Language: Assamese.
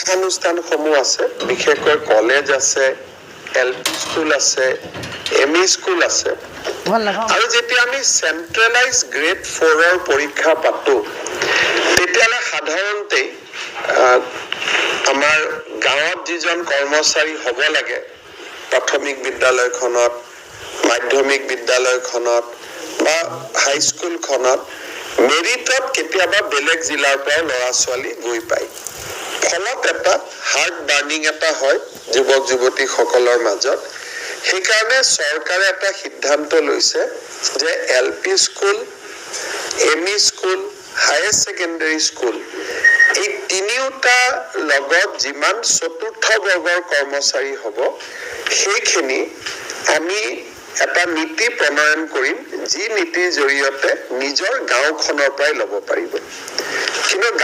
শিক্ষানুষ্ঠানসমূহ আছে, বিশেষকৈ কলেজ আছে, LP স্কুল আছে, ME স্কুল আছে। আৰু যেতিয়া আমি চেন্ট্ৰেলাইজ গ্ৰেড 4ৰ পৰীক্ষা পাতো তেতিয়াহ'লে সাধাৰণতে আমাৰ গাঁৱত যিজন কৰ্মচাৰী হ'ব লাগে প্ৰাথমিক বিদ্যালয়খনত, মাধ্যমিক বিদ্যালয়খনত বা হাইস্কুলখনত মেৰিটত কেতিয়াবা বেলেগ জিলাৰ পৰা ল'ৰা ছোৱালী গৈ পায়। ফলত এটা হাৰ্ট বাৰ্নিং এটা হয় যুৱক যুৱতীসকলৰ মাজত। সেইকাৰণে চৰকাৰে এটা সিদ্ধান্ত লৈছে যে LP school, ME school, higher secondary school এই তিনিওটা লগত যিমান চতুৰ্থ বৰ্গৰ কৰ্মচাৰী হ'ব সেইখিনি আমি এটা নীতি প্ৰণয়ন কৰিম, যি নীতিৰ জৰিয়তে নিজৰ গাঁওখনৰ পৰাই ল'ব পাৰিব। কিন্তু